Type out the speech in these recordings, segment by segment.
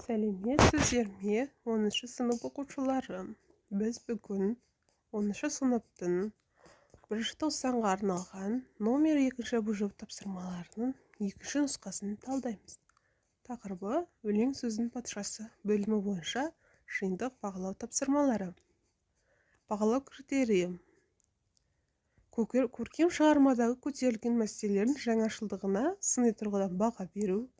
Сәлеметсіздер ме, 10-шы сынып оқушылары? Біз бүгін 10-шы сыныптың 1-ші тоқсанға арналған номер 2-ші бұжып тапсырмаларының 2-ші нұсқасын талдаймыз. Тақырыбы өлең сөздің патшасы бөлімі бойынша жиынтық бағалау тапсырмалары. Бағалау критерийі: көркем шығармадағы көтерілген мәселелердің жаңашылдығына сыни тұрғыдан баға беру.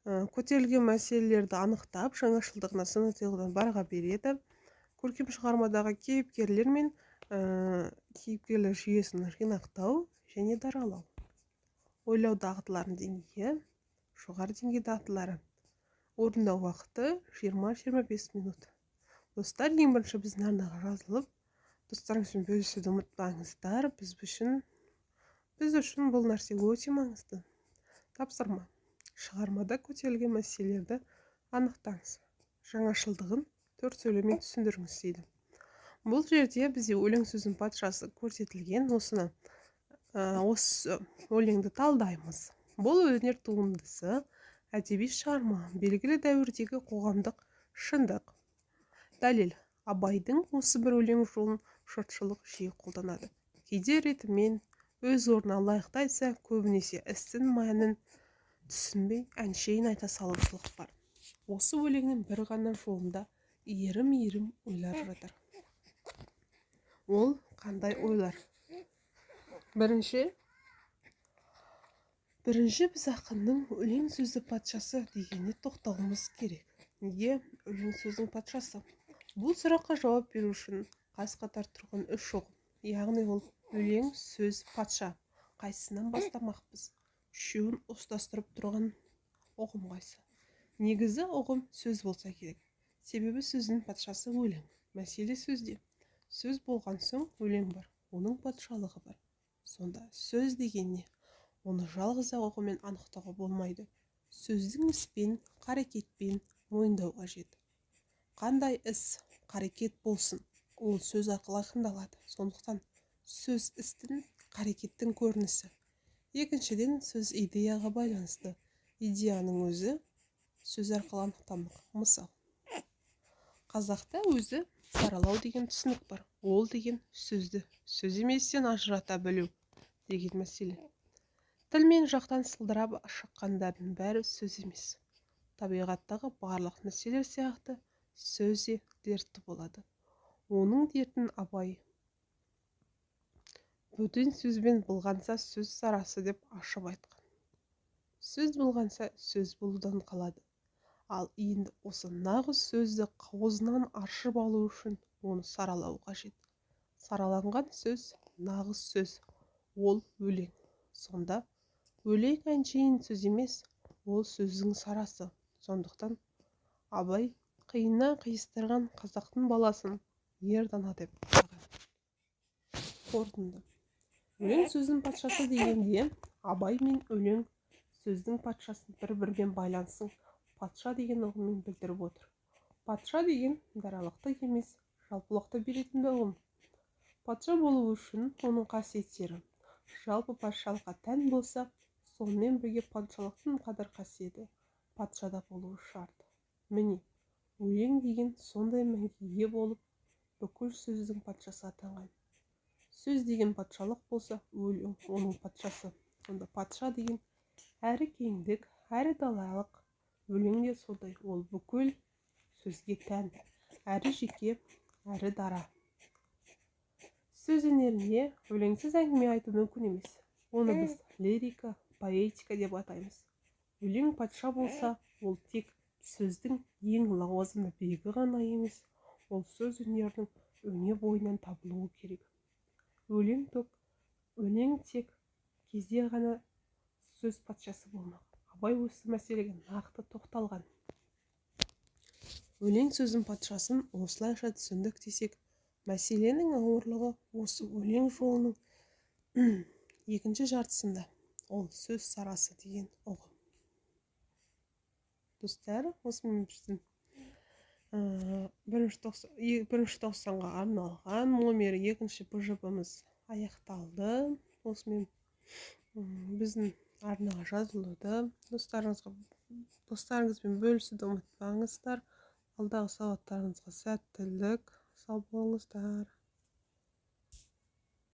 Көтерілген мәселелерді анықтап, жаңашылдығына сыни тұрғыдан баға береді. Көркем шығармадағы кейіпкерлер мен кейіпкерлер жүйесін жинақтау және даралау. Ойлау дағдыларының деңгейі, жоғары деңгей дағдылары. Орындау уақыты 20-25 минут. Достар, ең бірінші біздің арнаға жазылып, достарыңызбен бөлісуді ұмытпаңыздар. Біз үшін бұл нәрсе өте маңызды. Тапсырма: шығармада көтерілген мәселелерді анықтаңыз. Жаңашылдығын 4 сөйлеммен түсіндіріңіз дейді. Бұл жерде бізде өлең сөздің патшасы көрсетілген. Осы өлеңді талдаймыз. Бұл өнер туындысы әдеби шығарма, белгілі дәуірдегі қоғамдық шындық. Дәлел: Абайдың осы бір өлең жолын жұртшылық жиі қолданады. Кейде ретімен өз орнына лайықты айтса, көбінесе істің мәнін түсінбей әншейін айта салушылық бар. Осы өлеңнің бір ғана жолында иірім-иірім ойлар жатыр. Ол қандай ойлар? Бірінші, біз ақынның өлең сөзді патшасы дегеніне тоқталуымыз керек. Неге өлең сөздің патшасы? Бұл сұраққа жауап беру үшін қаз-қатар тұрған 3 ұғым, яғни ол өлең, сөз, патша. Қайсысынан бастамақпыз? Үшеуін ұстастырып тұрған ұғым қайсы? Негізі ұғым сөз болса керек. Себебі сөздің патшасы өлең. Мәселе сөзде. Сөз болған соң өлең бар, оның патшалығы бар. Сонда сөз деген не? Оны жалғыз ұғыммен анықтауға болмайды. Сөздің іспен, қарекетпен мойындау қажет. Қандай іс, қарекет болсын, ол сөз арқылы айқындалады. Сондықтан сөз істің, қарекеттің көрінісі. Екіншіден, сөз идеяға байланысты. Идеяның өзі сөз арқылы анықталмақ. Мысал: қазақта өзі саралау деген түсінік бар. Ол деген сөзді сөз еместен ажырата білу деген мәселе. Тілмен жақтан сылдырап шыққандардың бәрі сөз емес. Табиғаттағы барлық нәрселер сияқты сөз де дертті болады. Оның дертін Абай бөтен сөзбен былғанса сөз сарасы деп ашып айтқан. Сөз былғанса сөз болудан қалады. Ал енді осы нағыз сөзді қауызынан аршып алу үшін оны саралау қажет. Сараланған сөз нағыз сөз, ол өлең. Сонда өлең әншейін сөз емес, ол сөздің сарасы. Сондықтан Абай қиыннан қиыстырған қазақтың баласын ер дана деп атаған. Қорытынды: өлең сөздің патшасы дегенде Абай мен өлең сөздің патшасын бір-бірімен байланысын патша деген ұғыммен білдіріп отыр. Патша деген даралықты емес, жалпылықты беретін ұғым. Патша болу үшін оның қасиеттері жалпы патшалыққа тән болса, сонымен бірге патшалықтың қадір қасиеті патшада болуы шарт. Міне, өлең деген сондай мәнге ие болып, бүкіл сөздің патшасы атанған. Сөз деген патшалық болса, өлең оның патшасы. Сонда патша деген әрі кеңдік, әрі далалық. Өлең де сондай, ол бүкіл сөзге тән, әрі жеке, әрі дара. Сөз өнерінде өлеңсіз әңгіме айту мүмкін емес. Оны біз лирика, поэтика деп атаймыз. Өлең патша болса, ол тек сөздің ең лауазымды биігі ғана емес, ол сөз өнерінің өне бойынан табылуы керек. Өлең тек кезде ғана сөз патшасы болмақ. Абай осы мәселеге нақты тоқталған. Өлең сөздің патшасын осылайша түсіндік десек, мәселенің ауырлығы осы өлең жолының екінші жартысында, ол сөз сарасы деген ұғым. Достар, осымен біздің 1-ші тоқсанға арналған номер 2-ші бұжыбымыз аяқталды. Осымен біздің арнаға жазылуды, достарыңызбен бөлісуді ұмытпаңыздар. Алдағы сабақтарыңызға сәттілік, сау болыңыздар.